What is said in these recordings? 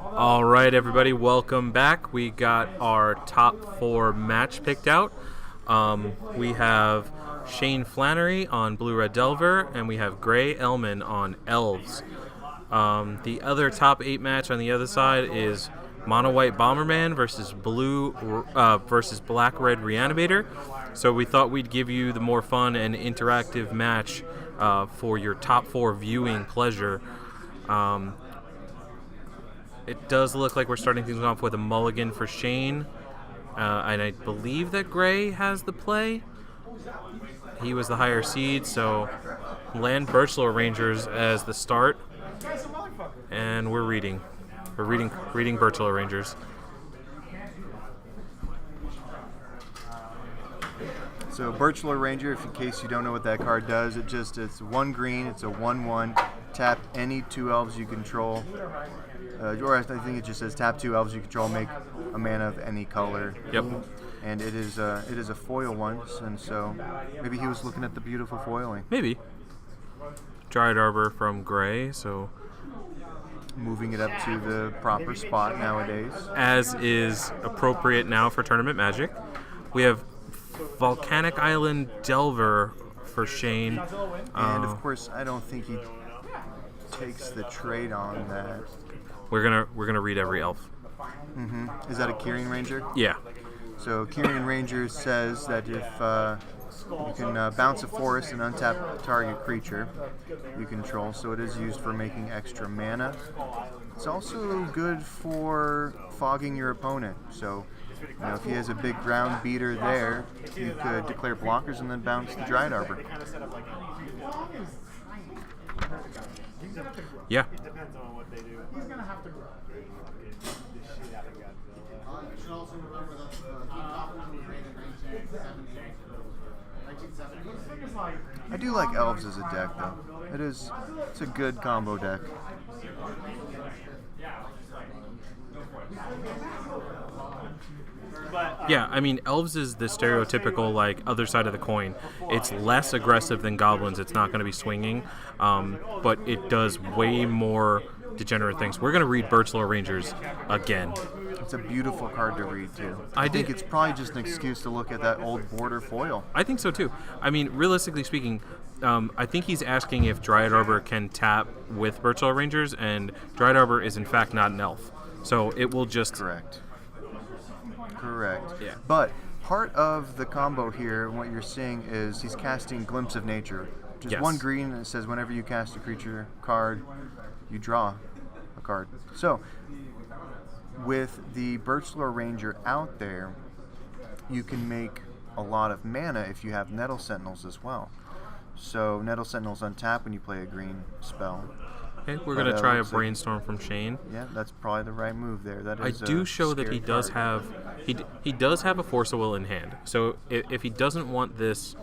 All right, everybody, welcome back. We got our top 4 match picked out. We have Shane Flannery on Blue Red Delver, and we have Gray Elman on Elves. The other top 8 match on the other side is Mono White Bomberman versus Black Red Reanimator. So we thought we'd give you the more fun and interactive match for your top 4 viewing pleasure. It does look like we're starting things off with a mulligan for Shane, and I believe that Gray has the play. He was the higher seed, so land Birchlore Rangers as the start, and we're reading Birchlore Rangers. So Birchlore Ranger, if in case you don't know what that card does, it's 1 green, it's a 1/1. Tap any 2 elves you control. Or I think it just says tap 2 elves you control, make a mana of any color. Yep. And it is a foil one, and so maybe he was looking at the beautiful foiling. Maybe. Dryad Arbor from Gray, so moving it up to the proper spot nowadays. As is appropriate now for Tournament Magic. We have Volcanic Island Delver for Shane. And of course, I don't think he takes the trade on that. We're gonna read every elf. Mm-hmm. Is that a Kyrian Ranger? Yeah. So Kyrian Ranger says that if you can bounce a forest and untap target creature you control, so it is used for making extra mana. It's also good for fogging your opponent. So if he has a big ground beater there, you could declare blockers and then bounce the Dryad Arbor. Yeah. I do like Elves as a deck, though. It's a good combo deck. Yeah, I mean, Elves is the stereotypical, other side of the coin. It's less aggressive than Goblins. It's not going to be swinging, but it does way more degenerate things. We're going to read Birchlore Rangers again. It's a beautiful card to read, too. I think it's probably just an excuse to look at that old border foil. I think so, too. I mean, realistically speaking, I think he's asking if Dryad Arbor can tap with Birchlore Rangers, and Dryad Arbor is, in fact, not an elf. So it will just... Correct. Yeah. But part of the combo here, what you're seeing is he's casting Glimpse of Nature. Just 1 green, and it says whenever you cast a creature card, you draw a card. So, with the Birchlore Ranger out there, you can make a lot of mana if you have Nettle Sentinels as well. So, Nettle Sentinels untap when you play a green spell. Okay, we're going to try a Brainstorm from Shane. Yeah, that's probably the right move there. That I is do show that he does card. have he does have a Force of Will in hand. So if he doesn't want this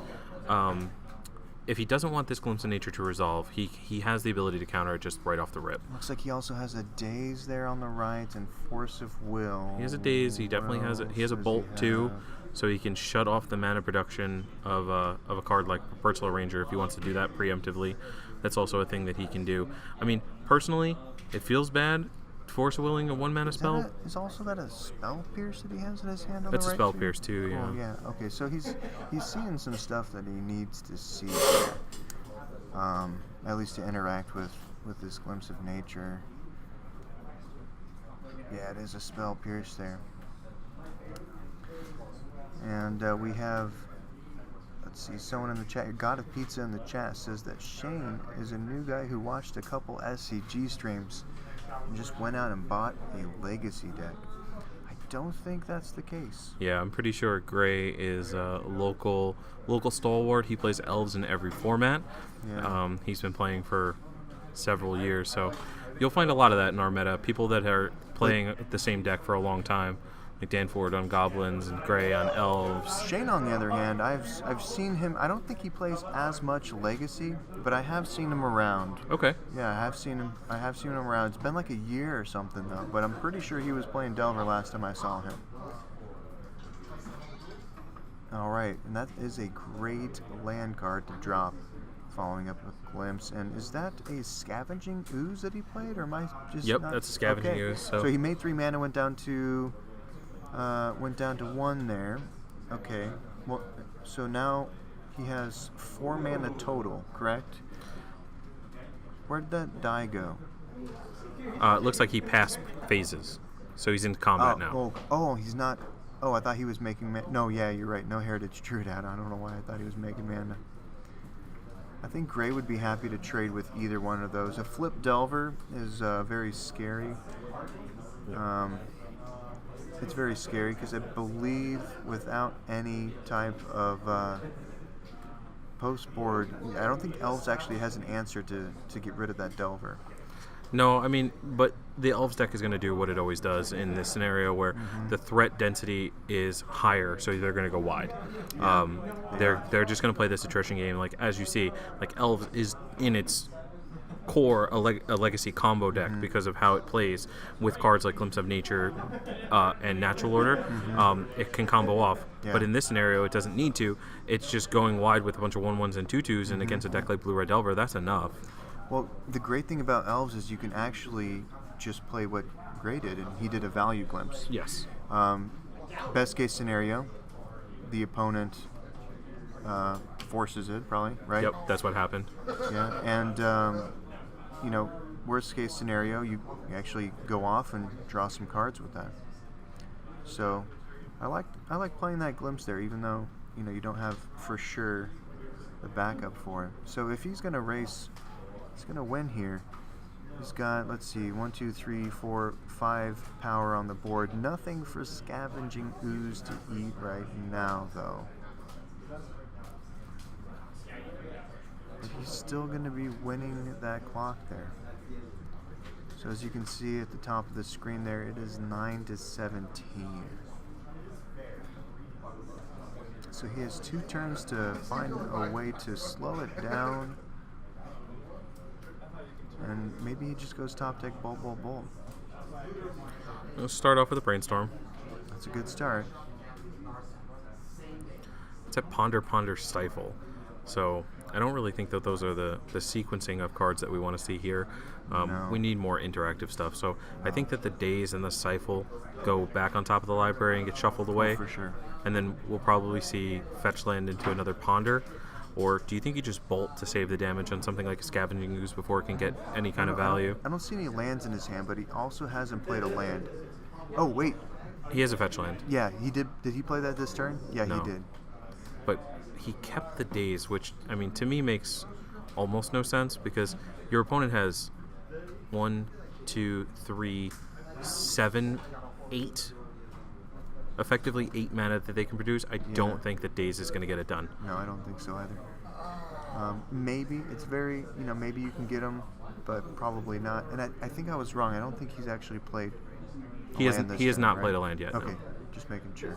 Glimpse of Nature to resolve, he has the ability to counter it just right off the rip. Looks like he also has a Daze there on the right and Force of Will. He has a Daze. He definitely has he has a Bolt too, so he can shut off the mana production of a card like Birchlore Ranger if he wants to do that preemptively. That's also a thing that he can do. I mean, personally, it feels bad. Force of Willing a 1-mana spell. Is also that a Spell Pierce that he has in his hand on That's the right? a Spell Pierce too, yeah. Oh, yeah. Okay, so he's seeing some stuff that he needs to see, at least to interact with this Glimpse of Nature. Yeah, it is a Spell Pierce there. And we have... Let's see, someone in the chat, God of Pizza in the chat says that Shane is a new guy who watched a couple SCG streams and just went out and bought a Legacy deck. I don't think that's the case. Yeah, I'm pretty sure Gray is a local stalwart. He plays Elves in every format. Yeah. He's been playing for several years, so you'll find a lot of that in our meta. People that are playing the same deck for a long time. Like Dan Ford on Goblins and Gray on Elves. Shane, on the other hand, I've seen him. I don't think he plays as much Legacy, but I have seen him around. Okay. Yeah, I have seen him around. It's been like a year or something though, but I'm pretty sure he was playing Delver last time I saw him. All right, and that is a great land card to drop. following up with Glimpse. And is that a Scavenging Ooze that he played, or am I just Yep, not... that's a Scavenging okay. Ooze. So he made 3 mana, went down to 1 there. Okay. Well, so now he has 4 mana total, correct? Where did that die go? It looks like he passed phases, so he's in combat now. He's not. Oh, I thought he was making mana. No, yeah, you're right. No Heritage Druid out. I don't know why I thought he was making mana. I think Gray would be happy to trade with either one of those. A Flip Delver is very scary. It's very scary because I believe without any type of post board, I don't think Elves actually has an answer to get rid of that Delver. No, I mean, but the Elves deck is going to do what it always does in this scenario where the threat density is higher, so they're going to go wide. Yeah, they're just going to play this attrition game. Like, as you see, like Elves is in its core a legacy combo deck because of how it plays with cards like Glimpse of Nature and Natural Order. It can combo off, but in this scenario it doesn't need to. It's just going wide with a bunch of 1/1s and 2/2s, and against a deck like Blue Red Delver, that's enough. Well, the great thing about Elves is you can actually just play what Gray did, and he did a value Glimpse. Yes. Best case scenario, the opponent forces it, probably, right? Yep, that's what happened. Yeah, and worst case scenario, you actually go off and draw some cards with that. So, I like playing that Glimpse there, even though you don't have for sure the backup for it. So if he's gonna race, he's gonna win here. He's got, let's see, 1, 2, 3, 4, 5 power on the board. Nothing for Scavenging Ooze to eat right now, though. But he's still going to be winning that clock there. So as you can see at the top of the screen there, it is 9-17. So he has 2 turns to find a way to slow it down. And maybe he just goes top deck, bolt, bolt, bolt. Let's start off with a Brainstorm. That's a good start. It's a Ponder, Ponder, Stifle. So I don't really think that those are the sequencing of cards that we want to see here. No. We need more interactive stuff. So I think that the Daze and the Stifle go back on top of the library and get shuffled away. For sure. And then we'll probably see Fetch land into another Ponder. Or do you think you just bolt to save the damage on something like a Scavenging Ooze before it can get any kind of value? I don't see any lands in his hand, but he also hasn't played a land. Oh, wait. He has a Fetch land. Yeah, he did. Did he play that this turn? Yeah, No. he did. But he kept the Daze, which, I mean, to me makes almost no sense because your opponent has 1, 2, 3, 7, 8, effectively 8 mana that they can produce. I don't think that Daze is going to get it done. No, I don't think so either. Maybe it's very, maybe you can get him, but probably not. And I think I was wrong. I don't think he's actually played. He has not played a land yet. Okay, No. just making sure.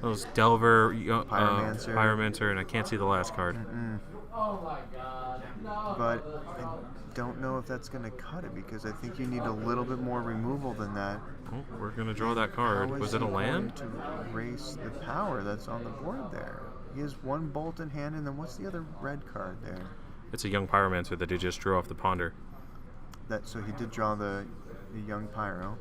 Those Delver, Pyromancer. Pyromancer, and I can't see the last card. Oh my god. No. But I don't know if that's going to cut it because I think you need a little bit more removal than that. Oh, we're going to draw that card. How is Was it a he land? going to erase the power that's on the board there? He has 1 bolt in hand, and then what's the other red card there? It's a young Pyromancer that he just drew off the Ponder. So he did draw the young Pyro.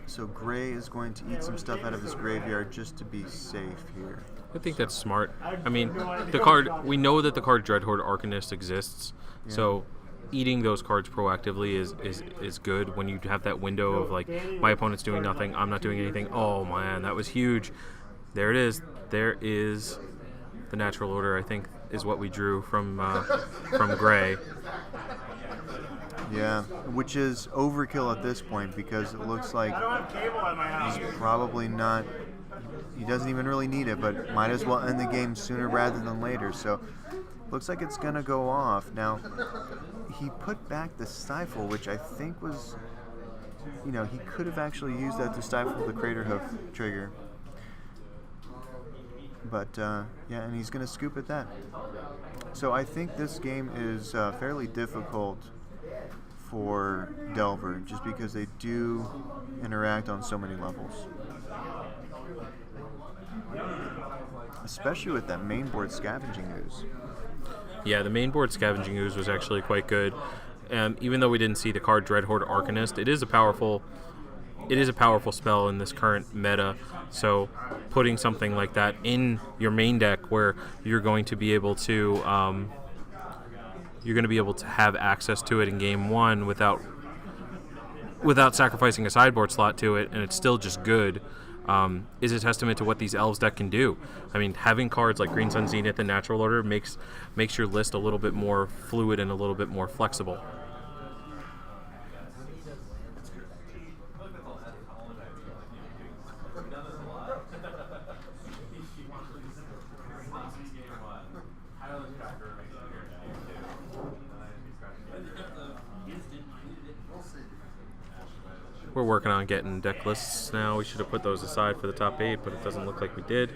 So Gray is going to eat some stuff out of his graveyard just to be safe here. I think that's smart. I mean, the card, we know that the card Dreadhorde Arcanist exists, so eating those cards proactively is good when you have that window of like, my opponent's doing nothing, I'm not doing anything. Oh man, that was huge. There it is. There is the Natural Order, I think, is what we drew from Gray. Yeah, which is overkill at this point because it looks like he's probably not. He doesn't even really need it, but might as well end the game sooner rather than later. So, looks like it's gonna go off. Now, he put back the Stifle, which I think was, he could have actually used that to stifle the Crater Hoof trigger. But yeah, and he's gonna scoop at that. So I think this game is fairly difficult for Delver, just because they do interact on so many levels. especially with that main board Scavenging Ooze. Yeah, the main board Scavenging Ooze was actually quite good. Even though we didn't see the card Dreadhorde Arcanist, it is a powerful spell in this current meta. So putting something like that in your main deck, where you're going to be able to have access to it in game one without sacrificing a sideboard slot to it, and it's still just good, is a testament to what these Elves deck can do. I mean, having cards like Green Sun Zenith and Natural Order makes your list a little bit more fluid and a little bit more flexible. We're working on getting deck lists now. We should have put those aside for the top 8, but it doesn't look like we did.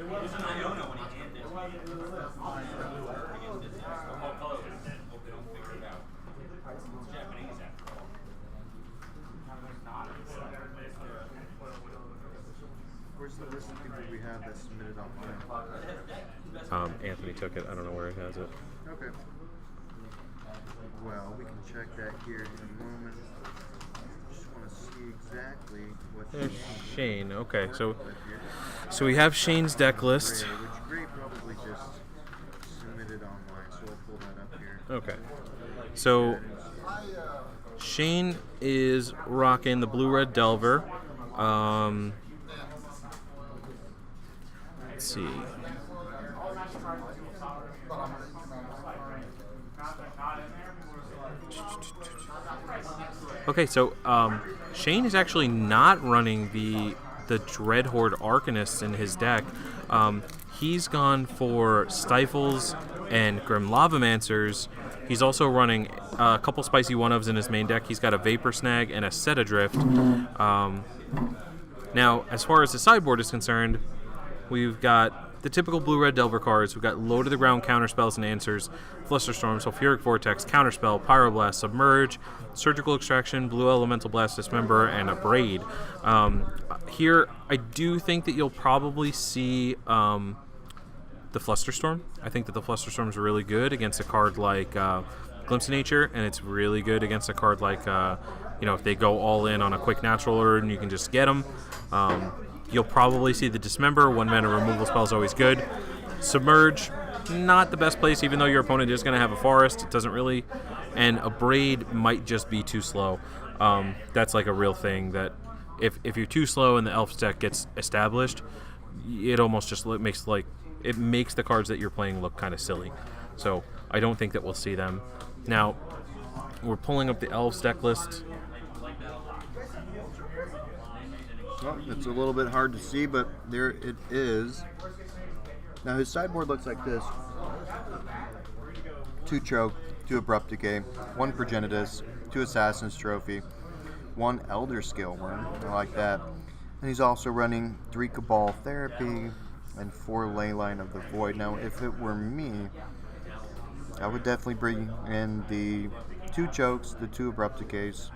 Where's the list of people we have that submitted online? Anthony took it. I don't know where he has it. Okay. Well, we can check that here in a moment. Just want to see exactly what There's Shane. Okay, so we have Shane's deck list. Which Gray probably just submitted online, so I'll pull that up here. Okay. So Shane is rocking the Blue-Red Delver. Let's see. Okay, so Shane is actually not running the Dreadhorde Arcanists in his deck. He's gone for Stifles and Grim Lavamancers. He's also running a couple spicy one-ofs in his main deck. He's got a Vapor Snag and a Set Adrift. Now, as far as the sideboard is concerned, we've got the typical Blue-Red Delver cards. We've got Low to the Ground counterspells and answers, Flusterstorm, Sulfuric Vortex, Counterspell, Pyroblast, Submerge, Surgical Extraction, Blue Elemental Blast, Dismember, and Abrade. Here, I do think that you'll probably see the Flusterstorm. I think that the Flusterstorm is really good against a card like Glimpse of Nature, and it's really good against a card like, if they go all in on a quick natural order and you can just get them. You'll probably see the Dismember. 1-mana removal spell is always good. Submerge, not the best place, even though your opponent is going to have a forest. It doesn't really. And Abrade might just be too slow. That's like a real thing, that if you're too slow and the Elves deck gets established, it almost just makes the cards that you're playing look kind of silly. So I don't think that we'll see them. Now, we're pulling up the Elves deck list. Well, it's a little bit hard to see, but there it is. Now his sideboard looks like this. 2 Choke, 2 Abrupt Decay, 1 Progenitus, 2 Assassin's Trophy, 1 Elder Scale Worm. I like that. And he's also running 3 Cabal Therapy and 4 Leyline of the Void. Now, if it were me, I would definitely bring in the 2 Chokes, the 2 Abrupt Decays,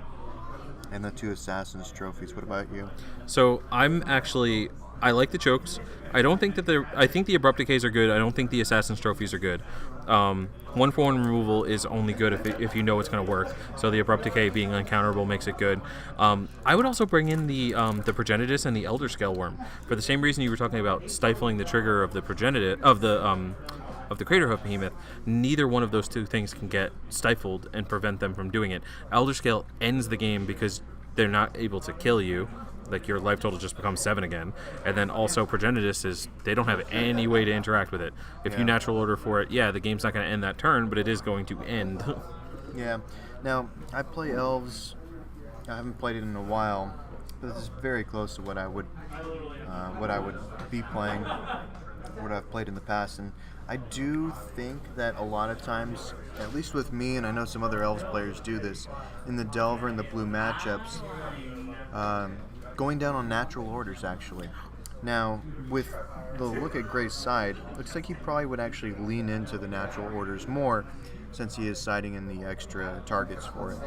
and the 2 Assassin's Trophies. What about you? So I like the Chokes. I think the Abrupt Decays are good. I don't think the Assassin's Trophies are good. 1-for-1 removal is only good if you know it's going to work. So the Abrupt Decay being uncounterable makes it good. I would also bring in the Progenitus and the Elder Scale Worm for the same reason you were talking about stifling the trigger of the Progenitus of the Craterhoof Behemoth. Neither one of those two things can get stifled and prevent them from doing it. Elder Scale ends the game because they're not able to kill you. Like, your life total just becomes 7 again. And then also Progenitus they don't have any way to interact with it. If you natural order for it, the game's not going to end that turn, but it is going to end. Yeah. Now, I play Elves. I haven't played it in a while, but this is very close to what I would be playing, what I've played in the past. And I do think that a lot of times, at least with me, and I know some other Elves players do this, in the Delver and the Blue matchups, going down on natural orders, actually. Now, with the look at Gray's side, looks like he probably would actually lean into the natural orders more, since he is siding in the extra targets for it.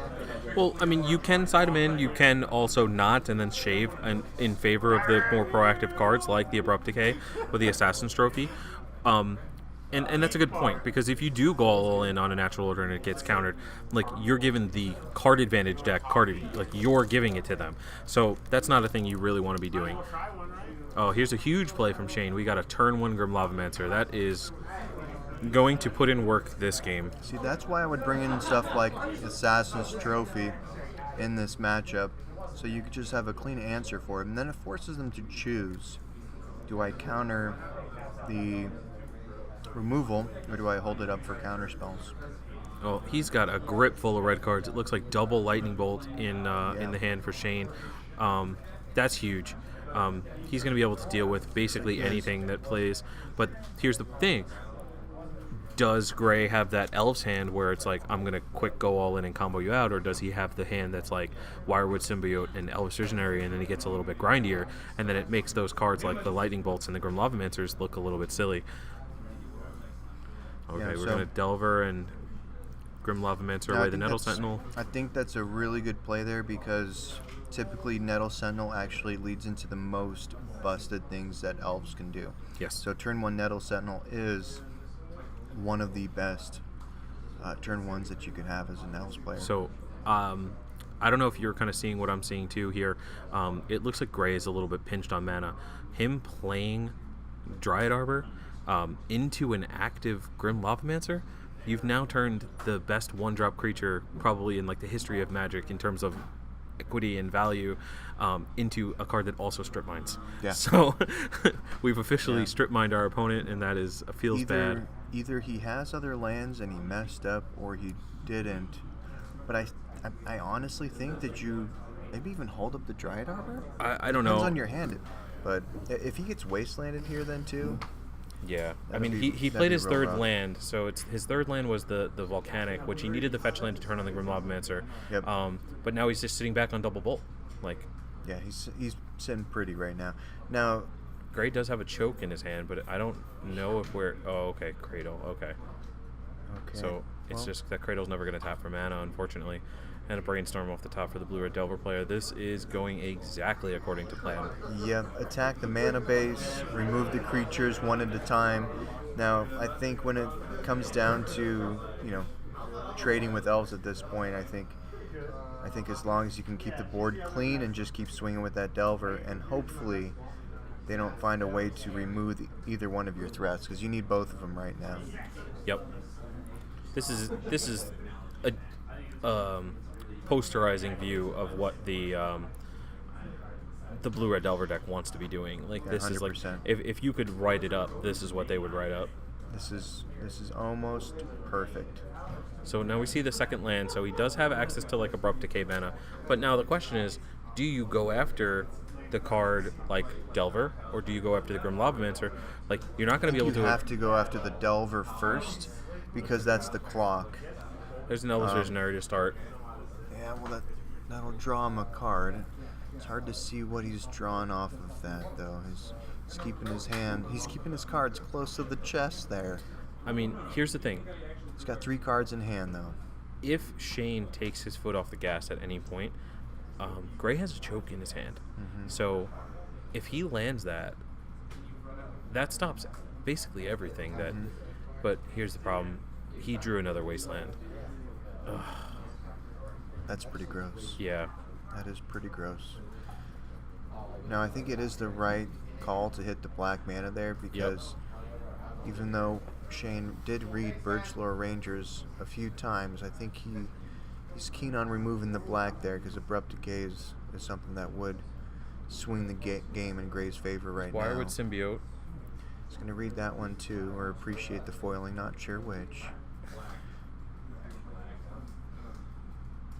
Well, I mean, you can side him in, you can also not, and then shave in favor of the more proactive cards, like the Abrupt Decay or the Assassin's Trophy. And that's a good point, because if you do go all in on a natural order and it gets countered, like, you're given the card advantage deck like you're giving it to them. So that's not a thing you really want to be doing. Oh, here's a huge play from Shane. We got a turn 1 Grim Lavamancer. That is going to put in work this game. See, that's why I would bring in stuff like Assassin's Trophy in this matchup, so you could just have a clean answer for it, and then it forces them to choose. Do I counter the removal, or do I hold it up for counter spells? Oh, he's got a grip full of red cards. It looks like double Lightning Bolt in the hand for Shane. That's huge. He's going to be able to deal with basically anything that plays. But here's the thing. Does Gray have that Elves hand where it's like, I'm going to quick go all in and combo you out, or does he have the hand that's like Wirewood Symbiote and Elves Visionary, and then he gets a little bit grindier, and then it makes those cards like the Lightning Bolts and the Grim Lavamancers look a little bit silly. Okay, we're going to Delver and Grim Lavamancer away the Nettle Sentinel. I think that's a really good play there, because typically Nettle Sentinel actually leads into the most busted things that Elves can do. Yes. So turn 1 Nettle Sentinel is one of the best turn 1s that you could have as an Elves player. So I don't know if you're kind of seeing what I'm seeing too here. It looks like Gray is a little bit pinched on mana. Him playing Dryad Arbor into an active Grim Lavamancer, you've now turned the best 1-drop creature probably in like the history of Magic in terms of equity and value into a card that also strip mines. Yeah. So we've officially strip mined our opponent, and that feels bad. Either he has other lands and he messed up, or he didn't. But I honestly think that you maybe even hold up the Dryad Arbor. I don't know. Depends on your hand. But if he gets wastelanded here then too. Yeah, I mean, he played his third land, so his third land was the Volcanic, which he needed the fetch land to turn on the Grim Lavamancer. Yep. But now he's just sitting back on double bolt. Like, yeah, he's sitting pretty right now. Now, Gray does have a choke in his hand, but I don't know if we're... Oh, okay, Cradle, okay. So it's just that Cradle's never going to tap for mana, unfortunately. And a Brainstorm off the top for the Blue-Red Delver player. This is going exactly according to plan. Yeah, attack the mana base, remove the creatures one at a time. Now, I think when it comes down to, trading with Elves at this point, I think as long as you can keep the board clean and just keep swinging with that Delver, and hopefully they don't find a way to remove either one of your threats, because you need both of them right now. Yep. This is a posterizing view of what the Blue-Red Delver deck wants to be doing. Like, this 100%. Is like, if you could write it up, this is what they would write up. This is almost perfect. So now we see the second land, so he does have access to like Abrupt Decay mana. But now the question is, do you go after the card like Delver, or do you go after the Grim Lavamancer? Like, you're not going to be able to... You have to go after the Delver first, because that's the clock. There's an Elves Visionary to start. Yeah, well, that'll draw him a card. It's hard to see what he's drawn off of that, though. He's keeping his cards close to the chest there. I mean, here's the thing. He's got 3 cards in hand, though. If Shane takes his foot off the gas at any point, Gray has a choke in his hand. Mm-hmm. So if he lands that stops basically everything. Mm-hmm. But here's the problem. He drew another Wasteland. Ugh. That's pretty gross. Yeah. That is pretty gross. Now, I think it is the right call to hit the black mana there, because even though Shane did read Birchlore Rangers a few times, I think he's keen on removing the black there, because Abrupt Decay is something that would swing the game in Gray's favor right now. Wirewood Symbiote. He's going to read that one too, or appreciate the foiling, not sure which.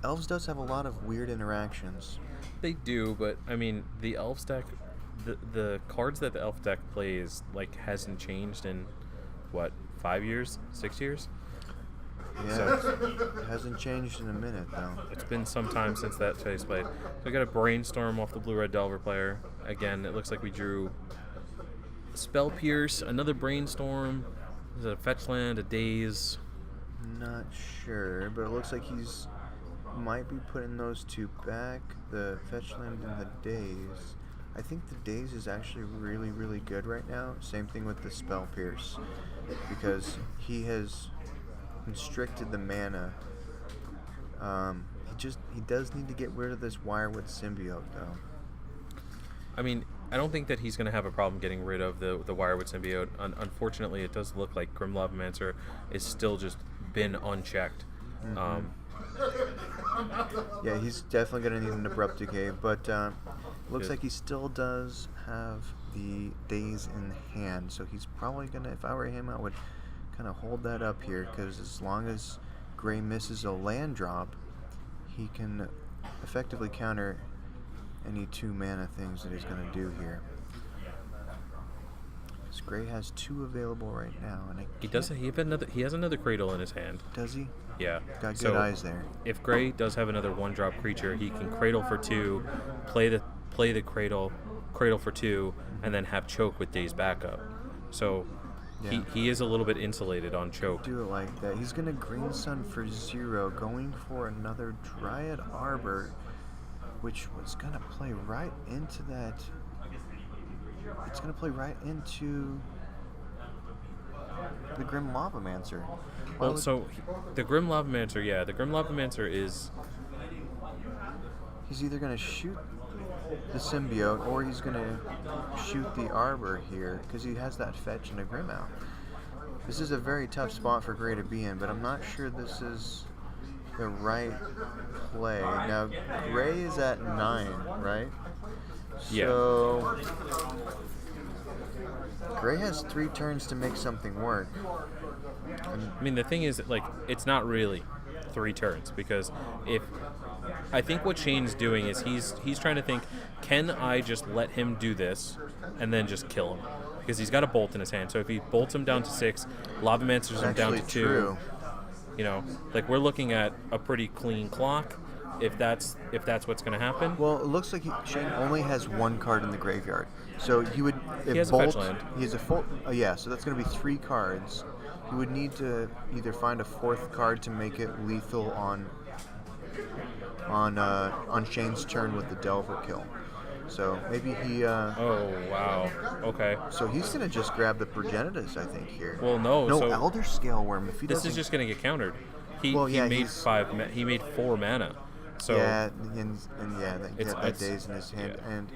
Elves does have a lot of weird interactions. They do, but I mean, the Elves deck, the cards that the Elf deck plays, like, hasn't changed in, what, 5 years? 6 years? Yeah, so it hasn't changed in a minute, though. It's been some time since that phase played. So we got a Brainstorm off the Blue-Red Delver player. Again, it looks like we drew Spell Pierce, another Brainstorm, is it a Fetch Land, a Daze? Not sure, but it looks like might be putting those two back, the Fetch Land and the Daze. I think the Daze is actually really, really good right now. Same thing with the Spell Pierce, because he has constricted the mana. He does need to get rid of this Wirewood symbiote though. I mean, I don't think that he's going to have a problem getting rid of the Wirewood symbiote. Unfortunately, it does look like Grim Lavamancer is still just been unchecked. Mm-hmm. Yeah, he's definitely going to need an Abrupt Decay, but looks like he still does have the Daze in hand, so he's probably going to, if I were him, I would kind of hold that up here, because as long as Gray misses a land drop, he can effectively counter any 2 mana things that he's going to do here. Because Gray has 2 available right now, and he has another Cradle in his hand. Does he? Yeah. Got good eyes there. If Gray does have another 1-drop creature, he can Cradle for 2, play the Cradle for 2, and then have Choke with Daze backup. So yeah. he is a little bit insulated on Choke. Do it like that. He's going to Green Sun for 0, going for another Dryad Arbor, which was going to play right into that. It's going to play right into the Grim Lavamancer. Well, the Grim Lavamancer is... He's either going to shoot the symbiote or he's going to shoot the Arbor here, because he has that fetch and a Grim out. This is a very tough spot for Gray to be in, but I'm not sure this is the right play. Now, Gray is at 9, right? Yeah. So Gray has 3 turns to make something work. I mean, the thing is, like, it's not really 3 turns, because I think what Shane's doing is he's trying to think, can I just let him do this and then just kill him? Because he's got a bolt in his hand. So if he bolts him down to 6, Lavamancers him down to 2. True. You know, like, we're looking at a pretty clean clock. If that's what's going to happen. Well, it looks like Shane only has 1 card in the graveyard, so he would. He has a fetch land. He has a full. Yeah, so that's going to be 3 cards. He would need to either find a 4th card to make it lethal on Shane's turn with the Delver kill. So maybe he. Oh wow. Okay. So he's going to just grab the Progenitus, I think here. Well, no. No, so Elder Scale Worm. If he this doesn't. is just going to get countered. He made 4 mana. So yeah, and that Daze in his hand, yeah. and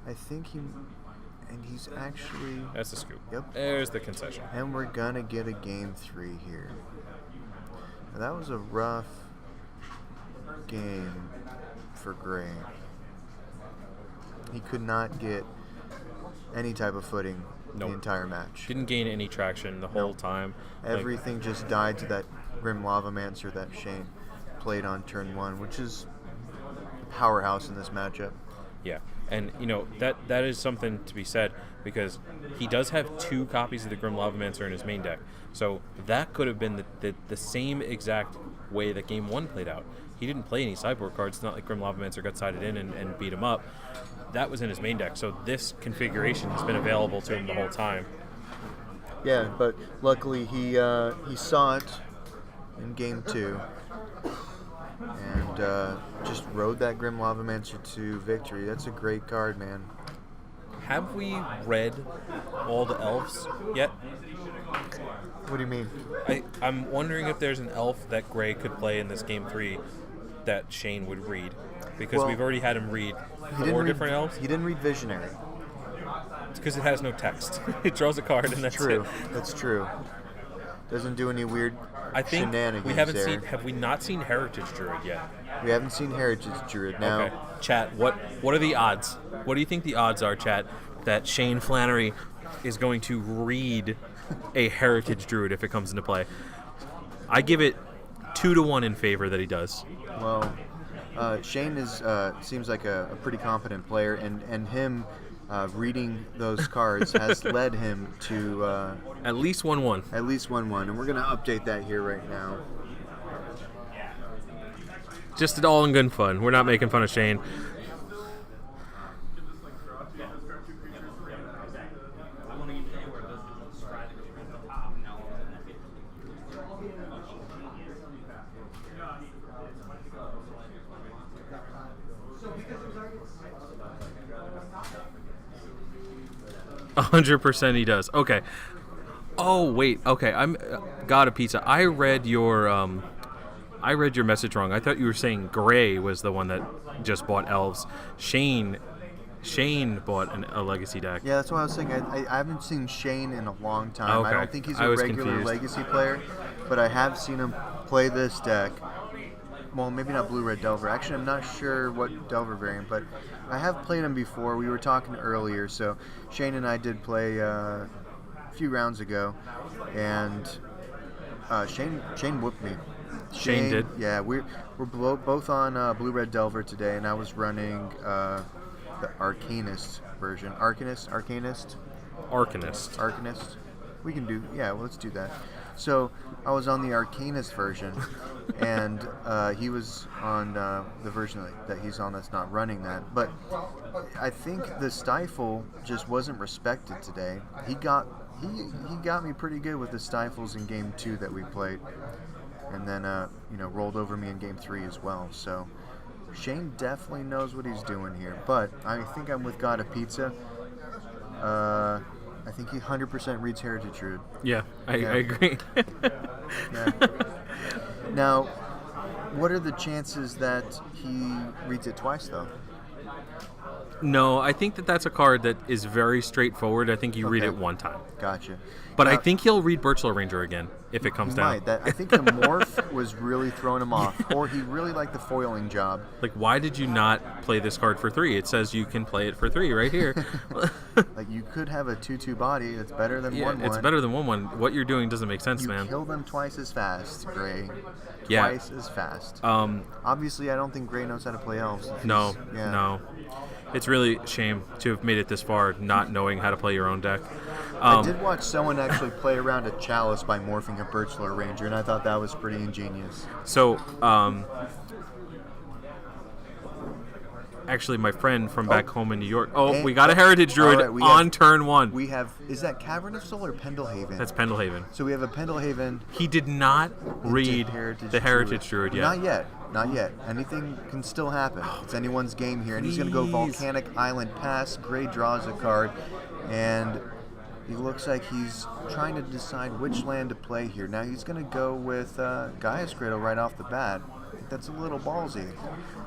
I think he's actually. That's the scoop. Yep. There's the concession. And we're gonna get a game 3 here. Now, that was a rough game for Gray. He could not get any type of footing the entire match. Didn't gain any traction the whole time. Everything just died to that Grim Lavamancer that Shane played on turn 1, which is powerhouse in this matchup. Yeah, and you know that is something to be said, because he does have 2 copies of the Grim Lavamancer in his main deck, so that could have been the same exact way that game 1 played out. He didn't play any sideboard cards. It's not like Grim Lavamancer got sided in and beat him up. That was in his main deck, so this configuration has been available to him the whole time. Yeah, but luckily he saw it in game 2. And just rode that Grim Lavamancer to victory. That's a great card, man. Have we read all the elves yet? What do you mean? I'm wondering if there's an elf that Gray could play in this game 3 that Shane would read. Because we've already had him read 4 different elves. He didn't read Visionary. It's because it has no text. It draws a card and that's it. That's true. Doesn't do any weird shenanigans we haven't there. Have we not seen Heritage Druid yet? We haven't seen Heritage Druid. Now, okay. Chat, what are the odds? What do you think the odds are, chat, that Shane Flannery is going to read a Heritage Druid if it comes into play? I give it 2-1 in favor that he does. Well, Shane seems like a pretty competent player, and him reading those cards has led him to at least 1-1. At least 1-1, and we're going to update that here right now. Just all in good fun. We're not making fun of Shane. 100% he does. Okay. Oh wait. Okay. I'm got a pizza. I read your message wrong. I thought you were saying Gray was the one that just bought Elves. Shane bought a Legacy deck. Yeah, that's what I was saying. I haven't seen Shane in a long time. Okay. I don't think he's I a was regular confused. Legacy player, but I have seen him play this deck. Well, maybe not Blue Red Delver. Actually, I'm not sure what Delver variant, but I have played him before. We were talking earlier, so Shane and I did play a few rounds ago, and Shane whooped me. Shane did? Yeah, we're both on Blue Red Delver today, and I was running the Arcanist version. Arcanist. We can do, yeah, well, let's do that. So I was on the Arcanist version, and he was on the version that he's on that's not running that. But I think the Stifle just wasn't respected today. He got me pretty good with the Stifles in game 2 that we played, and then rolled over me in game 3 as well. So Shane definitely knows what he's doing here. But I think I'm with God of Pizza. I think he 100% reads Heritage Druid. Yeah, I agree. Yeah. Now, what are the chances that he reads it twice, though? No, I think that's a card that is very straightforward. I think you read it one time. Gotcha. But now, I think he'll read Birchlow Ranger again if it comes down. Might. I think the morph was really throwing him off, or he really liked the foiling job. Like, why did you not play this card for 3? It says you can play it for 3 right here. Like, you could have a 2/2 body. It's better than 1/1. It's better than 1/1. What you're doing doesn't make sense, man. You kill them twice as fast, Gray. Yeah. Twice as fast. Obviously, I don't think Gray knows how to play Elves. No. It's really a shame to have made it this far not knowing how to play your own deck. I did watch someone actually play around a Chalice by morphing a Birchlow Ranger, and I thought that was pretty ingenious. So, actually, my friend from back home in New York. Oh, we got a Heritage Druid on turn 1. We have, is that Cavern of Soul or Pendelhaven? That's Pendelhaven. So we have a Pendelhaven. He did not read the Heritage Druid yet. Not yet. Anything can still happen. It's anyone's game here. And he's going to go Volcanic Island Pass. Gray draws a card. And he looks like he's trying to decide which land to play here. Now he's going to go with Gaia's Cradle right off the bat. I think that's a little ballsy.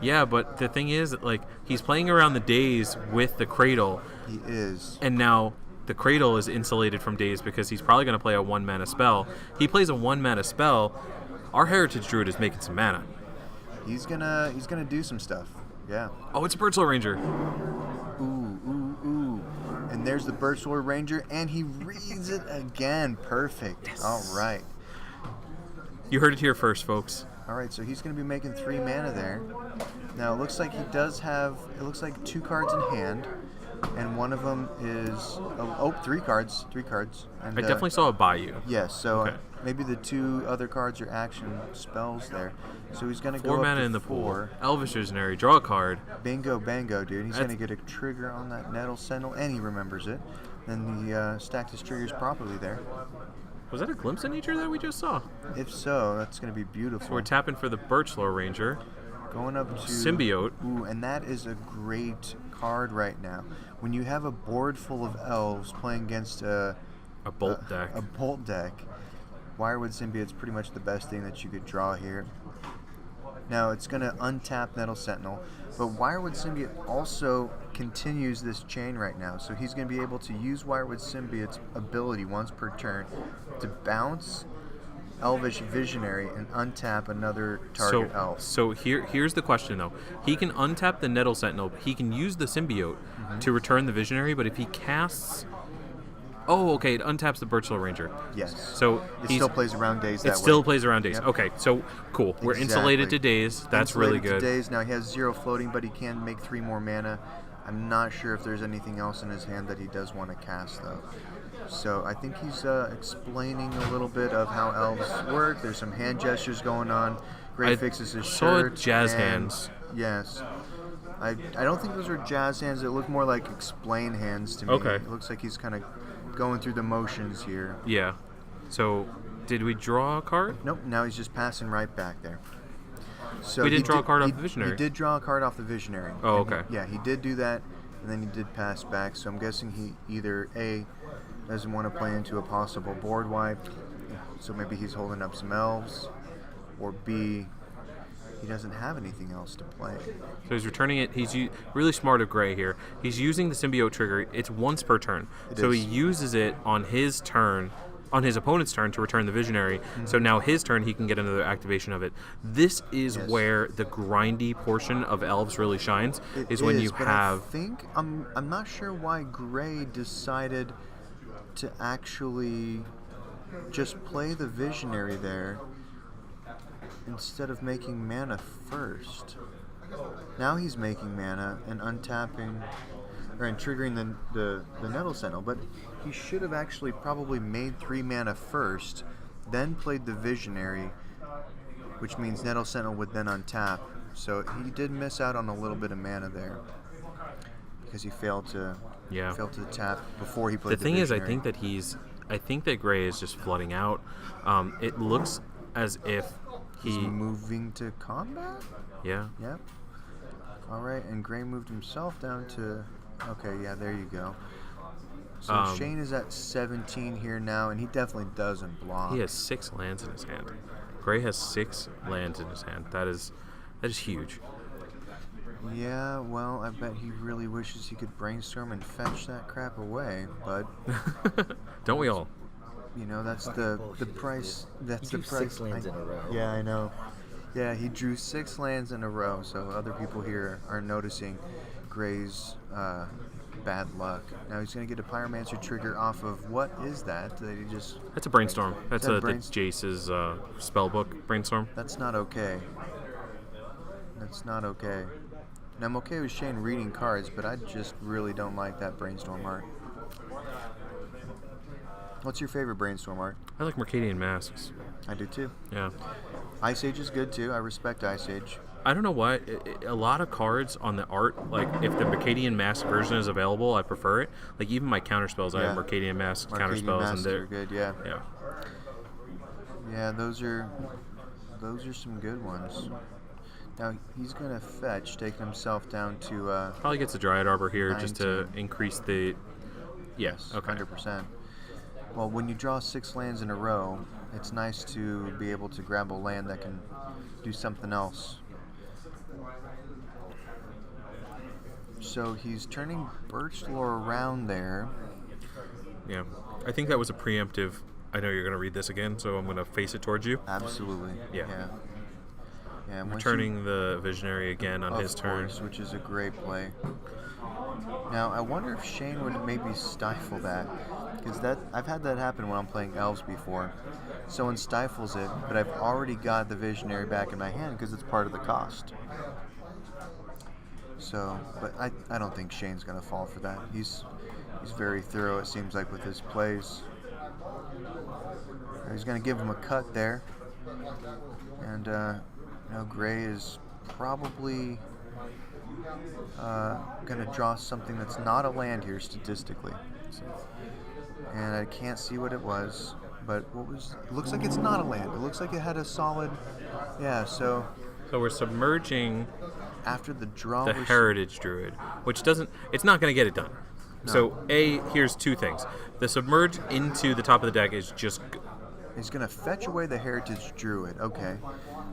Yeah, but the thing is, like, he's playing around the Daze with the Cradle. He is. And now the Cradle is insulated from Daze because he's probably going to play a 1-mana spell. He plays a 1-mana spell. Our Heritage Druid is making some mana. He's gonna do some stuff. Yeah. Oh, it's a Birchlow Ranger. Ooh. And there's the Birchlow Ranger, and he reads it again. Perfect. Yes. All right. You heard it here first, folks. All right, so he's going to be making 3 mana there. Now, it looks like he does have, 2 cards in hand, and one of them is, 3 cards. And, I definitely saw a Bayou. Yes, so Okay. maybe the 2 other cards are action spells there. So he's going to go 4 up mana to in the 4. pool. Elvish Visionary, draw a card. Bingo, bango, dude. He's going to get a trigger on that Nettle Sentinel, and he remembers it. Then he stacked his triggers properly there. Was that a Glimpse of Nature that we just saw? If so, that's going to be beautiful. So we're tapping for the Birchlow Ranger. Going up to Symbiote. Ooh, and that is a great card right now. When you have a board full of elves playing against a bolt deck. A bolt deck, Wirewood Symbiote's pretty much the best thing that you could draw here. Now it's going to untap Nettle Sentinel, but Wirewood Symbiote also continues this chain right now. So he's going to be able to use Wirewood Symbiote's ability once per turn to bounce Elvish Visionary and untap another target elf. So here's the question, though. He can untap the Nettle Sentinel. He can use the Symbiote to return the Visionary, but if he casts... Oh, okay, it untaps the Birchlow Ranger. Yes. So it still plays around Daze that way. It still plays around Daze. Yep. Okay, so cool. We're insulated to Daze. That's really good. To Daze. Now he has 0 floating, but he can make 3 more mana. I'm not sure if there's anything else in his hand that he does want to cast, though. So I think he's explaining a little bit of how elves work. There's some hand gestures going on. Gray fixes his shirt. Jazz hands. Yes. I don't think those are jazz hands. It look more like explain hands to me. Okay. It looks like he's kind of going through the motions here. Yeah. So did we draw a card? Nope. Now he's just passing right back there. So we didn't draw a card off the Visionary. He did draw a card off the Visionary. Oh, okay. He did do that. and then he did pass back. So I'm guessing he either A, doesn't want to play into a possible board wipe, so maybe he's holding up some elves, or B, he doesn't have anything else to play. So he's returning it. He's really smart of Gray here. He's using the symbiote trigger. It's once per turn. He uses it on his turn, on his opponent's turn, to return the Visionary. Mm-hmm. So now his turn, he can get another activation of it. This is where the grindy portion of Elves really shines. When you have. I think I'm not sure why Gray decided to actually just play the Visionary there instead of making mana first. Now he's making mana and untapping and triggering the Nettle Sentinel, but he should have actually probably made 3 mana first, then played the Visionary, which means Nettle Sentinel would then untap. So he did miss out on a little bit of mana there because he failed to tap before he played the Visionary. The thing is, I think that Gray is just flooding out. It looks as if he's moving to combat? Yeah. Yep. All right, and Gray moved himself down to... Okay, yeah, there you go. So Shane is at 17 here now, and he definitely doesn't block. He has 6 lands in his hand. Gray has 6 lands in his hand. That is huge. Yeah, well, I bet he really wishes he could brainstorm and fetch that crap away, but... Don't we all? You know, that's the price. That's the price. 6 lands in a row. Yeah, I know. Yeah, he drew 6 lands in a row, so other people here are noticing Gray's bad luck. Now he's going to get a Pyromancer trigger off of... What is that? That's a Brainstorm. That's the Jace's spellbook Brainstorm. That's not okay. That's not okay. And I'm okay with Shane reading cards, but I just really don't like that Brainstorm art. What's your favorite Brainstorm art? I like Mercadian Masks. I do too. Yeah. Ice Age is good too. I respect Ice Age. I don't know why. A lot of cards on the art, like if the Mercadian Mask version is available, I prefer it. Like even my counterspells, I have Mercadian Mask counterspells, and they're good. Yeah. Yeah. Yeah, those are some good ones. Now he's gonna fetch, taking himself down to. Probably gets a Dryad Arbor here 19. just to increase the. Yes. Okay. 100%. Well, when you draw 6 lands in a row, it's nice to be able to grab a land that can do something else. So he's turning Birchlore around there. Yeah. I think that was a preemptive. I know you're going to read this again, so I'm going to face it towards you. Absolutely. Yeah. Yeah, returning the Visionary again on his turn. Which is a great play. Now, I wonder if Shane would maybe stifle that. Because I've had that happen when I'm playing Elves before. Someone stifles it, but I've already got the Visionary back in my hand because it's part of the cost. So, but I don't think Shane's going to fall for that. He's very thorough, it seems like, with his plays. He's going to give him a cut there. And, Gray is probably going to draw something that's not a land here statistically. And I can't see what it was, but it looks like it's not a land. It looks like it had a solid, so we're submerging after the draw the Heritage Druid, which it's not going to get it done. No. So here's 2 things. The submerge into the top of the deck is just... He's going to fetch away the Heritage Druid. Okay.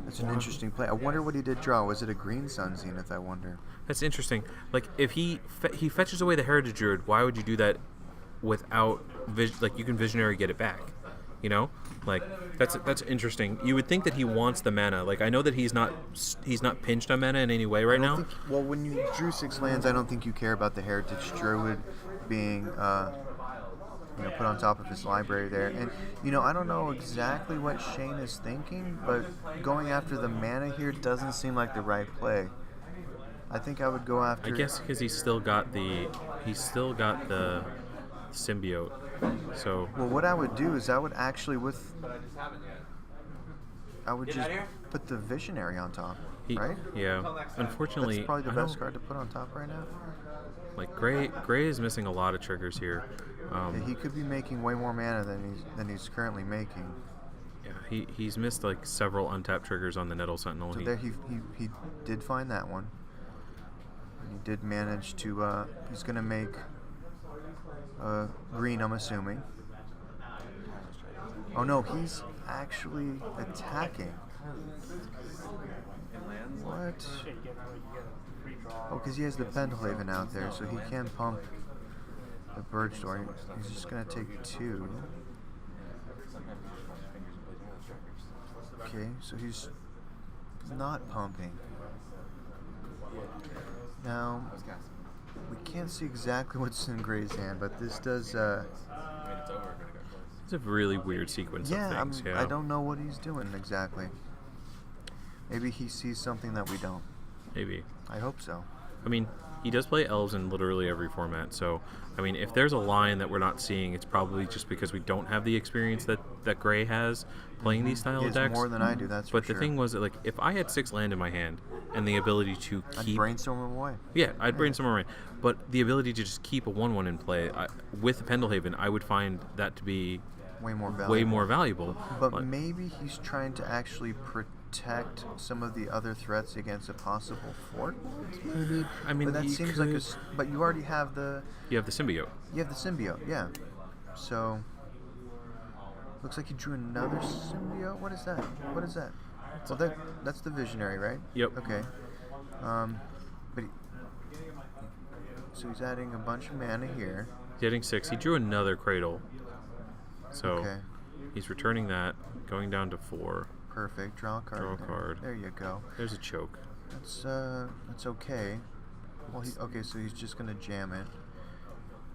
That's an interesting play. I wonder what he did draw. Was it a green Sun Zenith, I wonder? That's interesting. Like, if he fetches away the Heritage Druid, why would you do that without... you can Visionary get it back, you know? Like, that's interesting. You would think that he wants the mana. Like, I know that he's not pinched on mana in any way right now. Well, when you drew 6 lands, I don't think you care about the Heritage Druid being... put on top of his library there. And, I don't know exactly what Shane is thinking, but going after the mana here doesn't seem like the right play. I think I would go after... I guess because he's still got the symbiote. So... Well, what I would do is I would actually just put the Visionary on top, right? Yeah. Unfortunately... That's probably the best card to put on top right now. Like, Gray is missing a lot of triggers here. He could be making way more mana than he's currently making. Yeah, he's missed like several untapped triggers on the Nettle Sentinel. So there he did find that one. He did manage to, he's going to make green, I'm assuming. Oh no, he's actually attacking. What? Oh, because he has the Pendlehaven out there, so he can pump the Birch Door. He's just going to take 2. Okay, so he's not pumping. Now, we can't see exactly what's in Gray's hand, but this does... It's a really weird sequence of things. I don't know what he's doing exactly. Maybe he sees something that we don't. Maybe. I hope so. I mean, he does play Elves in literally every format, so, I mean, if there's a line that we're not seeing, it's probably just because we don't have the experience that Gray has playing these style of decks. More than I do, that's for sure. But the thing was that, like, if I had 6 land in my hand and the ability to keep... I'd brainstorm them away. Yeah, I'd brainstorm away. But the ability to just keep a 1/1 in play, with Pendlehaven, I would find that to be... way more valuable. But maybe he's trying to actually protect some of the other threats against a possible fort. Maybe. I mean, but that seems like a. But you already have the. You have the symbiote. You have the symbiote, yeah. So. Looks like he drew another symbiote. What is that? What is that? Well, that's the visionary, right? Yep. Okay. But so he's adding a bunch of mana here. He's adding 6. He drew another cradle. So he's returning that, going down to 4. Perfect. Draw a card. Draw a card. There you go. There's a choke. That's okay. Well, so he's just gonna jam it.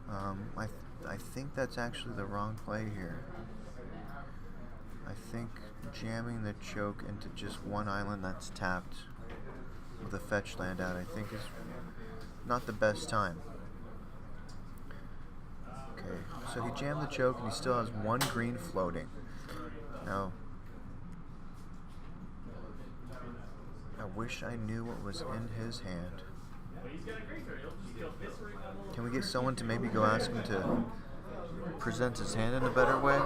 I think that's actually the wrong play here. I think jamming the choke into just one island that's tapped with a fetch land out, I think is not the best time. Okay, so he jammed the choke and he still has 1 green floating. Now, I wish I knew what was in his hand. Can we get someone to maybe go ask him to present his hand in a better way?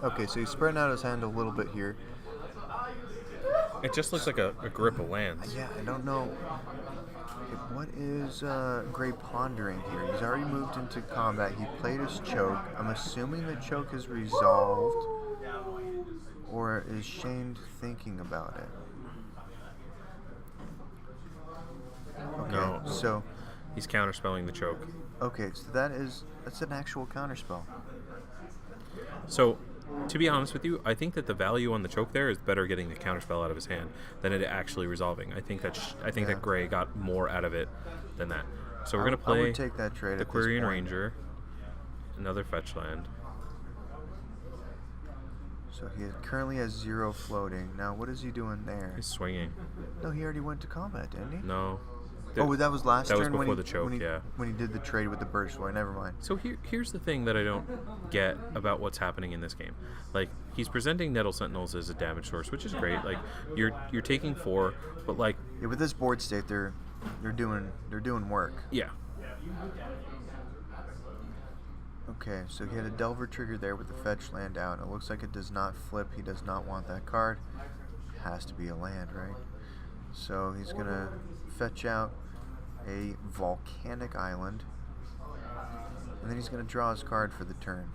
Okay, so he's spreading out his hand a little bit here. It just looks like a grip of lands. Yeah, I don't know. Okay, what is Gray pondering here? He's already moved into combat. He played his choke. I'm assuming the choke is resolved. Or is Shane thinking about it? Okay, No. So he's counterspelling the choke. Okay, so that's an actual counterspell. So, to be honest with you, I think that the value on the choke there is better getting the counterspell out of his hand than it actually resolving. I think that Gray got more out of it than that. So we're gonna play I would take that trade the at this Quirion point. Ranger, another fetch land. So he currently has 0 floating. Now what is he doing there? He's swinging. No, he already went to combat, didn't he? No. Oh, that was last turn. That was before the choke, when he did the trade with the Birch Sword. Never mind. So here's the thing that I don't get about what's happening in this game. Like, he's presenting Nettle Sentinels as a damage source, which is great. Like, you're taking 4, but like, yeah, with this board state, they're doing work. Yeah. Okay, so he had a Delver trigger there with the fetch land out. It looks like it does not flip. He does not want that card. Has to be a land, right? So he's gonna fetch out a volcanic island, and then he's going to draw his card for the turn.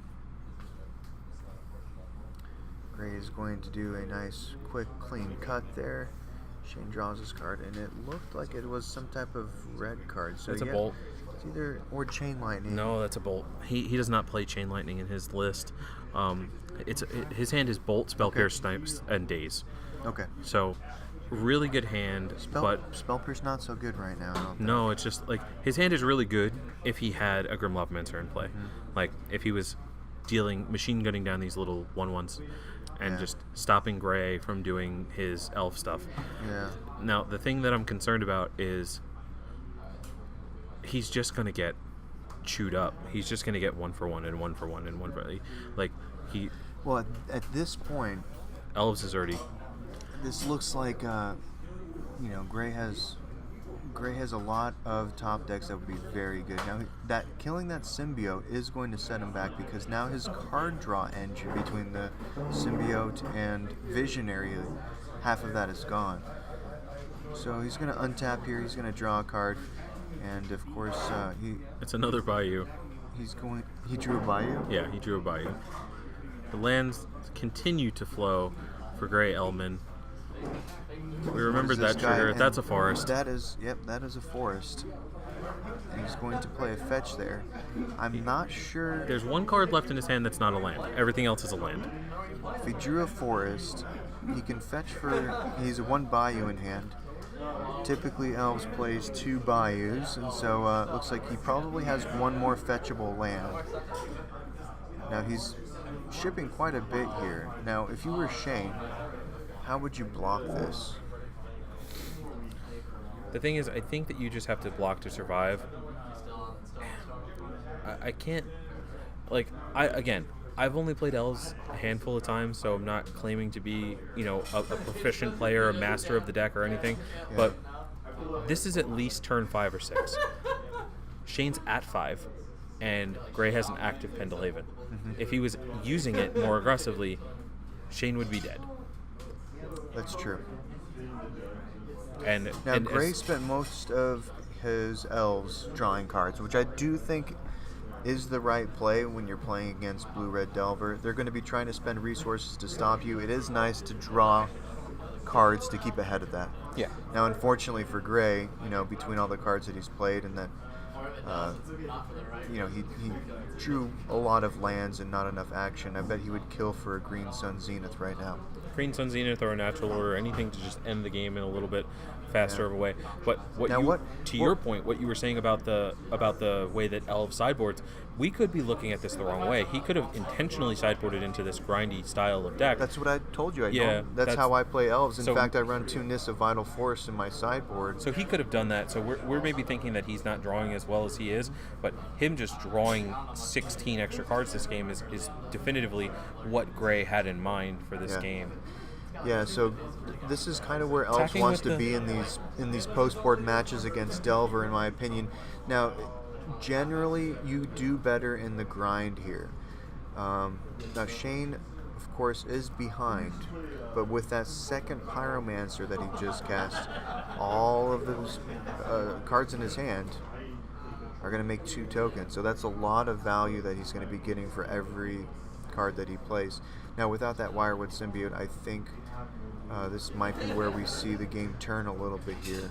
Gray is going to do a nice, quick, clean cut there. Shane draws his card, and it looked like it was some type of red card. So that's a bolt. It's either or Chain Lightning. No, that's a bolt. He does not play Chain Lightning in his list. His hand is bolt, spell pierce, snipes, and daze. Okay. So. Really good hand, but Spell Pierce not so good right now. No, it's just like his hand is really good if he had a Grimlock Mentor in play. Like if he was machine gunning down these little 1/1s and just stopping Gray from doing his elf stuff. Yeah. Now the thing that I'm concerned about is he's just gonna get chewed up. He's just gonna get 1 for 1 and 1 for 1 and 1 for like he. Well, at this point, Elves is already. This looks like, Gray has a lot of top decks that would be very good. Now, killing that symbiote is going to set him back because now his card draw engine between the symbiote and visionary, half of that is gone. So he's going to untap here. He's going to draw a card. And, of course, It's another Bayou. He drew a Bayou? Yeah, he drew a Bayou. The lands continue to flow for Gray Elman. We remembered that trigger. That's a forest. That is a forest. And he's going to play a fetch there. I'm not sure. There's one card left in his hand that's not a land. Everything else is a land. If he drew a forest, he can fetch for. He's a 1 Bayou in hand. Typically, Elves plays 2 Bayous, and so it looks like he probably has 1 more fetchable land. Now he's shipping quite a bit here. Now, if you were Shane, how would you block this? The thing is, I think that you just have to block to survive. I can't, like, I've only played Elves a handful of times, so I'm not claiming to be, a proficient player, a master of the deck or anything, but this is at least turn 5 or 6. Shane's at 5, and Gray has an active Pendelhaven. If he was using it more aggressively, Shane would be dead. That's true. And Gray spent most of his Elves drawing cards, which I do think is the right play when you're playing against Blue-Red Delver. They're going to be trying to spend resources to stop you. It is nice to draw cards to keep ahead of that. Yeah. Now, unfortunately for Gray, between all the cards that he's played and that, he drew a lot of lands and not enough action. I bet he would kill for a Green Sun Zenith right now. Green Sun Zenith or a natural order, anything to just end the game in a little bit faster of a way. But your point, what you were saying about the way that Elves sideboards, we could be looking at this the wrong way. He could have intentionally sideboarded into this grindy style of deck. That's what I told you. That's how I play Elves. In fact, I run 2 Nissa Vital Force in my sideboard. So he could have done that. So we're maybe thinking that he's not drawing as well as he is, but him just drawing 16 extra cards this game is definitively what Gray had in mind for this game. Yeah, so this is kind of where Elves wants to be in these post-board matches against Delver, in my opinion. Now, generally, you do better in the grind here. Now, Shane, of course, is behind, but with that second Pyromancer that he just cast, all of those cards in his hand are going to make 2 tokens. So that's a lot of value that he's going to be getting for every card that he plays. Now, without that Wirewood Symbiote, I think this might be where we see the game turn a little bit here,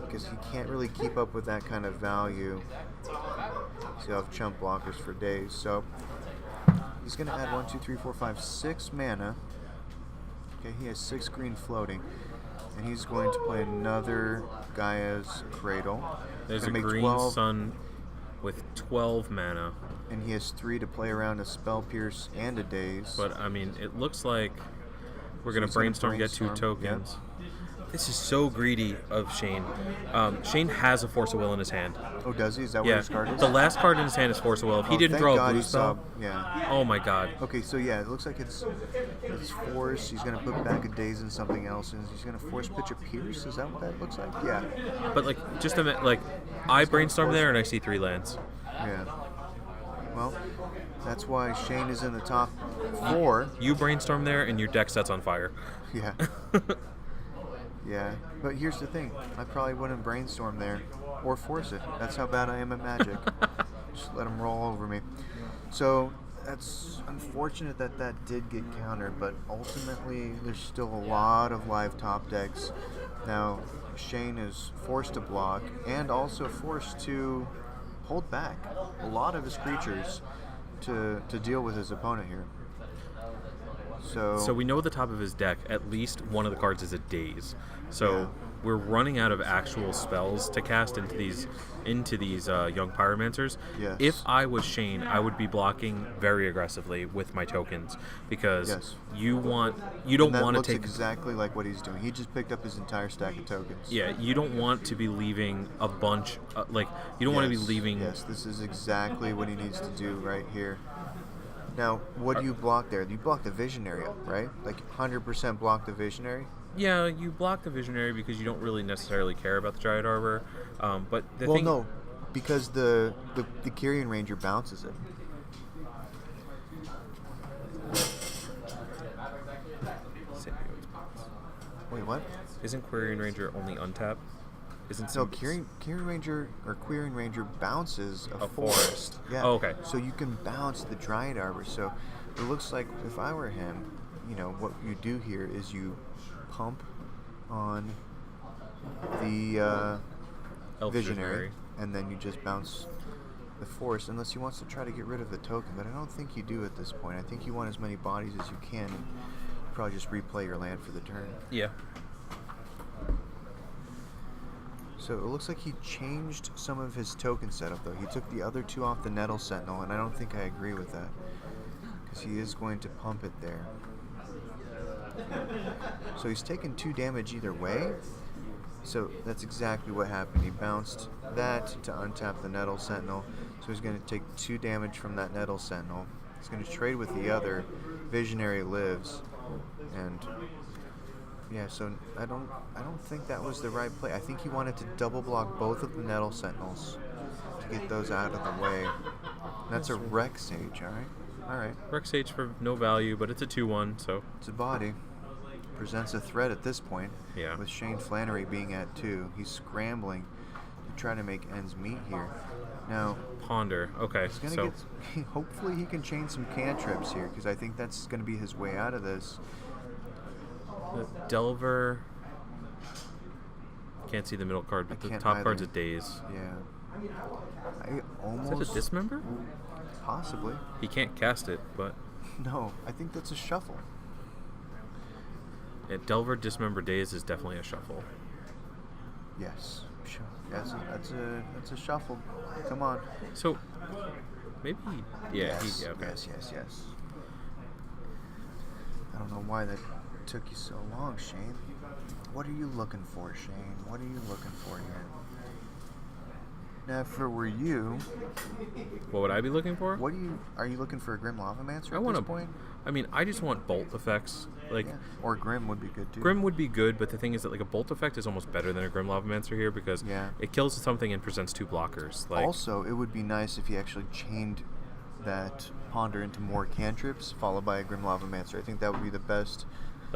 because he can't really keep up with that kind of value. So he'll have chump blockers for days. So he's going to add 1, 2, 3, 4, 5, 6 mana. Okay, he has 6 green floating, and he's going to play another Gaia's Cradle. There's a green sun with 12 mana. And he has 3 to play around a Spell Pierce and a Daze. But, it looks like we're going to brainstorm, get 2 tokens. Yep. This is so greedy of Shane. Shane has a Force of Will in his hand. Oh, does he? Is that what his card is? The last card in his hand is Force of Will. If he didn't draw a blue spell... Yeah. Oh, my God. Okay, so it looks like it's Force. He's going to put back a Daze in something else, and he's going to Force pitch a Pierce? Is that what that looks like? Yeah. But, just a minute, I brainstorm there and I see 3 lands. Yeah. Well, that's why Shane is in the top 4. You brainstorm there and your deck sets on fire. Yeah. Yeah, but here's the thing. I probably wouldn't brainstorm there or force it. That's how bad I am at Magic. Just let them roll over me. So that's unfortunate that did get countered, but ultimately there's still a lot of live top decks. Now, Shane is forced to block and also forced to hold back a lot of his creatures to deal with his opponent here. So we know at the top of his deck, at least one of the cards is a Daze. So we're running out of actual spells to cast into these young Pyromancers. Yes. If I was Shane, I would be blocking very aggressively with my tokens, because you don't want to take exactly like what he's doing. He just picked up his entire stack of tokens. Yeah, you don't want to be leaving a bunch you don't want to be leaving. Yes, this is exactly what he needs to do right here. Now, what do you block there? You block the Visionary, right? 100% block the Visionary? Yeah, you block the Visionary because you don't really necessarily care about the Dryad Arbor. But no, because the Kyrian Ranger bounces it. Wait, what? Isn't Quirion Ranger only untap? Isn't So Quirion Ranger or Quirion Ranger bounces a forest. Yeah. Oh, okay. So you can bounce the Dryad Arbor. So it looks like if I were him, what you do here is you pump on the Visionary, and then you just bounce the forest, unless he wants to try to get rid of the token, but I don't think you do at this point. I think you want as many bodies as you can, and you probably just replay your land for the turn. Yeah. So it looks like he changed some of his token setup, though. He took the other 2 off the Nettle Sentinel, and I don't think I agree with that, because he is going to pump it there. So he's taken 2 damage either way. So that's exactly what happened. He bounced that to untap the Nettle Sentinel. So he's going to take 2 damage from that Nettle Sentinel. He's going to trade with the other. Visionary lives. And yeah, so I don't think that was the right play. I think he wanted to double block both of the Nettle Sentinels to get those out of the way. That's a Wreck Sage, alright. Wreck Sage for no value, but it's a 2/1, so it's a body. Presents a threat at this point. Yeah. With Shane Flannery being at 2, he's scrambling to try to make ends meet here. Now, Ponder. Okay, he's gonna get. Hopefully, he can chain some cantrips here, because I think that's going to be his way out of this. The Delver. Can't see the middle card, but the top card's a Daze. Yeah. I almost. Is that a Dismember? Possibly. He can't cast it, but. No, I think that's a shuffle. Yeah, Delver Dismember Daze is definitely a shuffle. Yes. Yes, that's a shuffle. Come on. So, maybe. Yeah. Yes. Okay. Yes. I don't know why that took you so long, Shane. What are you looking for, Shane? What are you looking for here? Now, if it were you, what would I be looking for? Are you looking for a Grim Lavamancer at this point? I mean, I just want bolt effects. Or Grim would be good too. Grim would be good, but the thing is that a bolt effect is almost better than a Grim Lavamancer here, because it kills something and presents 2 blockers. Also, it would be nice if he actually chained that Ponder into more cantrips, followed by a Grim Lavamancer. I think that would be the best.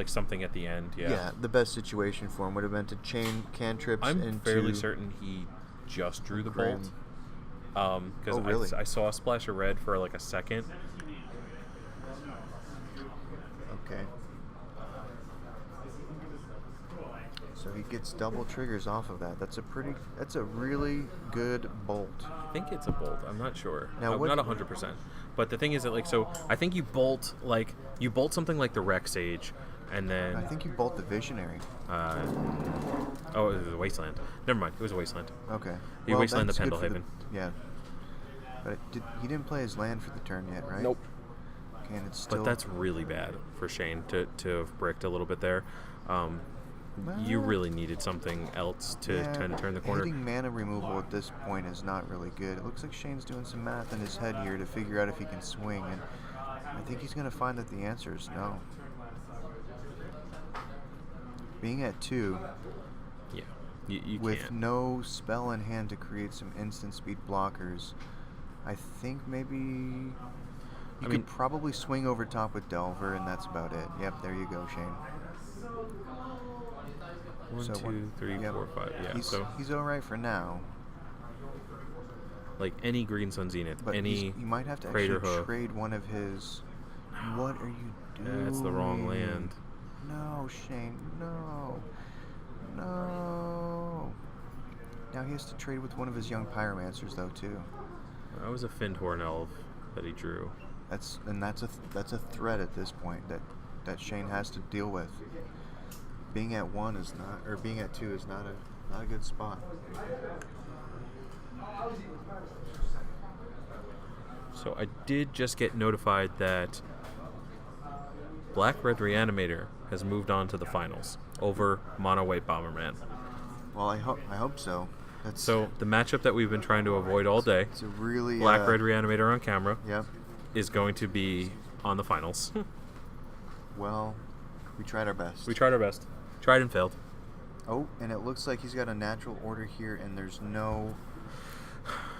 Something at the end, yeah. Yeah, the best situation for him would have been to chain cantrips into... I'm fairly certain he just drew the bolt. Because really? I saw a splash of red for a second. Okay. So he gets double triggers off of that. That's a really good bolt. I think it's a bolt. I'm not sure. Now, I'm not 100%. But the thing is that so I think you bolt something like the Wreck Sage, and then I think you bolt the Visionary. It was a Wasteland. Never mind. It was a Wasteland. Okay. You Wasteland the Pendelhaven. Yeah. But he didn't play his land for the turn yet, right? Nope. Okay, and it's still... But that's really bad for Shane to have bricked a little bit there. You really needed something else to kind of turn the corner. Hitting mana removal at this point is not really good. It looks like Shane's doing some math in his head here to figure out if he can swing, and I think he's going to find that the answer is no. Being at 2, you with can't. no spell in hand to create some instant speed blockers, I think maybe you could probably swing over top with Delver, and that's about it. Yep, there you go, Shane. 1, 2, 3, 4, 5. Yeah, he's all right for now. Any Green Sun Zenith, but any you might have to Crater actually Hoof. Trade one of his. What are you doing? That's the wrong land. No, Shane. No. Now he has to trade with one of his young Pyromancers, though, too. That was a Findhorn Elf that he drew. That's a threat at this point that Shane has to deal with. Being at 1 is not, or being at 2 is not a good spot. So I did just get notified that Black Red Reanimator has moved on to the finals over Mono White Bomberman. Well, I hope so. So the matchup that we've been trying to avoid all day, it's a really Black Red Reanimator on camera, yep, is going to be on the finals. Well, we tried our best. Tried and failed. Oh, and it looks like he's got a natural order here, and there's no...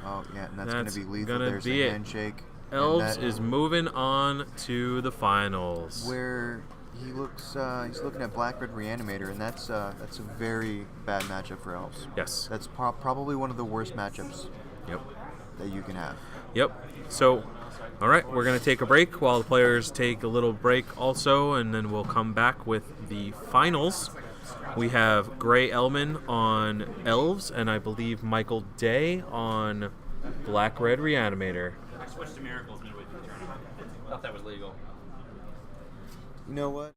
Oh, yeah, and that's going to be lethal. There's a handshake. Elves is moving on to the finals. Where He's looking at Black Red Reanimator, and that's a very bad matchup for Elves. Yes. That's probably one of the worst matchups. Yep. That you can have. Yep. So, all right, we're going to take a break while the players take a little break also, and then we'll come back with the finals. We have Gray Elman on Elves, and I believe Michael Day on Black Red Reanimator. I switched to Miracles midway through the tournament. I thought that was legal. You know what?